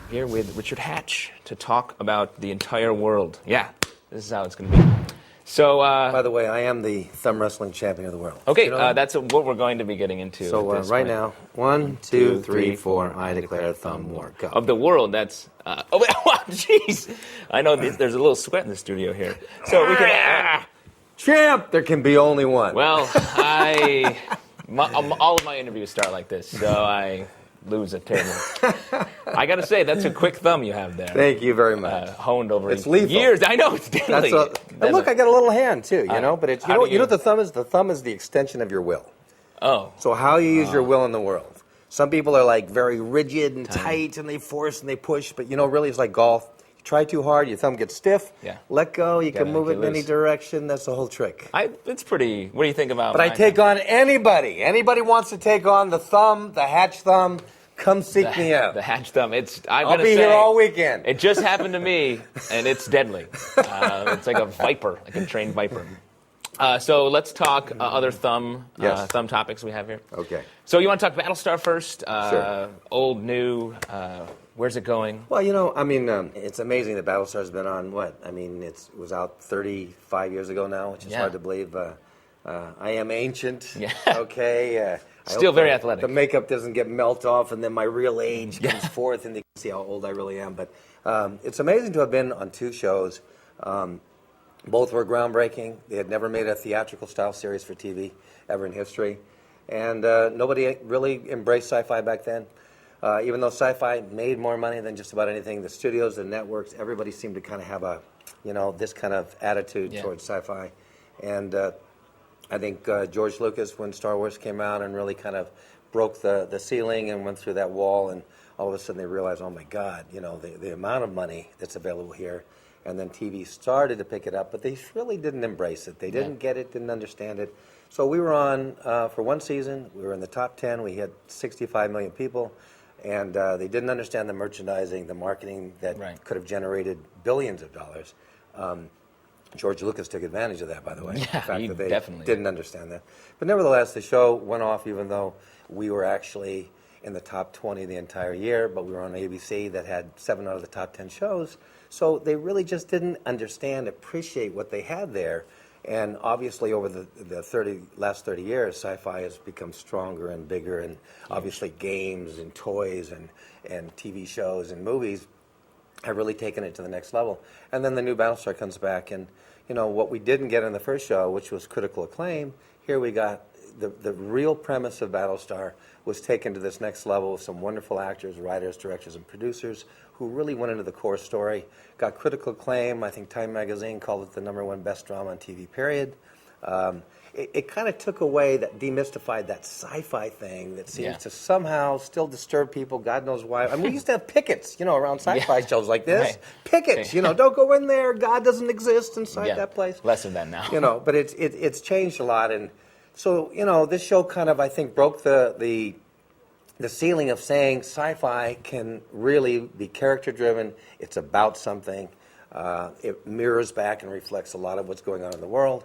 here with Richard Hatch to talk about the entire world. Yeah, this is how it's going to be. So, by the way, I am the thumb wrestling champion of the world. Okay, you know that's what we're going to be getting into. So right now, 1, 2, 3, 4. I declare thumb war. Go. Of the world. That's jeez. I know there's a little sweat in the studio here. So we can. Champ. There can be only one. Well, all of my interviews start like this, so I lose a table. I got to say, that's a quick thumb you have there. Thank you very much. Honed over years. I know, it's deadly. And look, I got a little hand, too, you know? But it's, you know what the thumb is? The thumb is the extension of your will. Oh. So how you use your will in the world. Some people are, like, very rigid and tight, and they force and they push. But, you know, really, it's like golf. You try too hard, your thumb gets stiff. Yeah. Let go. You can move it in any direction. That's the whole trick. It's pretty... What do you think about... But I take on anybody. Anybody wants to take on the thumb, the Hatch thumb, come seek me out. The Hatch thumb. I'll be here all weekend. It just happened to me, and it's deadly. It's like a viper, like a trained viper. So let's talk other thumb topics we have here. Okay. So you want to talk Battlestar first? Sure. Old, new, where's it going? Well, you know, I mean, it's amazing that Battlestar's been on, what? I mean, it was out 35 years ago now, which is hard to believe. I am ancient, okay? Still very athletic. The makeup doesn't get melt off, and then my real age comes forth, and you can see how old I really am. But it's amazing to have been on 2 shows. Both were groundbreaking. They had never made a theatrical-style series for TV ever in history. And nobody really embraced sci-fi back then. Even though sci-fi made more money than just about anything, the studios, the networks, everybody seemed to kind of have a, you know, this kind of attitude towards sci-fi. And I think George Lucas, when Star Wars came out and really kind of broke the ceiling and went through that wall, and all of a sudden they realized, oh my God, you know, the amount of money that's available here. And then TV started to pick it up, but they really didn't embrace it. They didn't get it, didn't understand it. So we were on for 1 season. We were in the top 10. We had 65 million people. And they didn't understand the merchandising, the marketing that could have generated billions of dollars. George Lucas took advantage of that, by the way. Yeah, the fact that they definitely didn't understand that. But nevertheless, the show went off, even though we were actually in the top 20 the entire year, but we were on ABC that had 7 out of the top 10 shows. So they really just didn't understand, appreciate what they had there. And obviously over the last 30 years, sci-fi has become stronger and bigger, and obviously games and toys and TV shows and movies have really taken it to the next level. And then the new Battlestar comes back, and you know what we didn't get in the first show, which was critical acclaim, here we got the real premise of Battlestar was taken to this next level with some wonderful actors, writers, directors, and producers who really went into the core story, got critical acclaim. I think Time Magazine called it the #1 best drama on TV, period. It kind of took away, demystified that sci-fi thing that seems to somehow still disturb people, God knows why. I mean, we used to have pickets, you know, around sci-fi shows like this. Right. Pickets, you know, don't go in there, God doesn't exist inside that place. Less of that now. You know, but it's changed a lot. And so, you know, this show kind of, I think, broke the ceiling of saying sci-fi can really be character-driven. It's about something. It mirrors back and reflects a lot of what's going on in the world.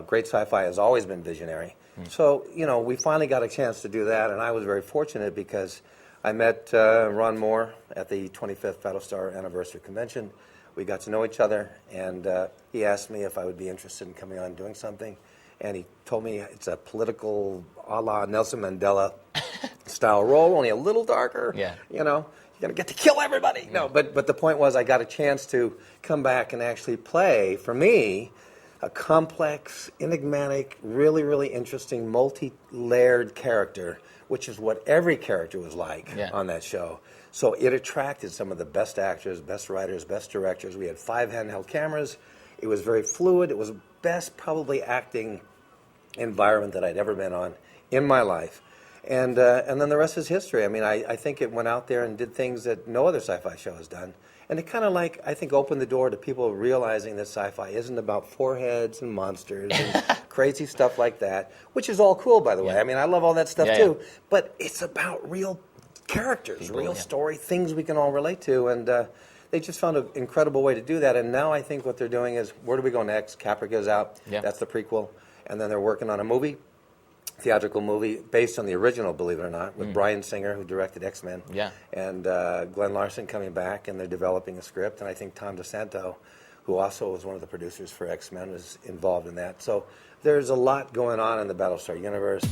Great sci-fi has always been visionary. So, you know, we finally got a chance to do that, and I was very fortunate because I met Ron Moore at the 25th Battlestar Anniversary Convention. We got to know each other, and he asked me if I would be interested in coming on and doing something. And he told me it's a political, a la Nelson Mandela style role, only a little darker. Yeah. You know, you're going to get to kill everybody. Yeah. No, but the point was I got a chance to come back and actually play, for me, a complex, enigmatic, really, really interesting, multi-layered character, which is what every character was like on that show. So it attracted some of the best actors, best writers, best directors. We had 5 handheld cameras. It was very fluid. It was best probably acting environment that I'd ever been on in my life. And then the rest is history. I mean, I think it went out there and did things that no other sci-fi show has done. And it kind of like, I think, opened the door to people realizing that sci-fi isn't about foreheads and monsters and crazy stuff like that, which is all cool, by the way. I mean, I love all that stuff too. But it's about real characters, real story, things we can all relate to. And they just found an incredible way to do that. And now I think what they're doing is, where do we go next? Caprica's out. That's the prequel. And then they're working on a movie. theatrical movie based on the original, believe it or not, with Bryan Singer, who directed X-Men. Yeah. And Glenn Larson coming back, and they're developing a script. And I think Tom DeSanto, who also was one of the producers for X-Men, was involved in that. So there's a lot going on in the Battlestar universe.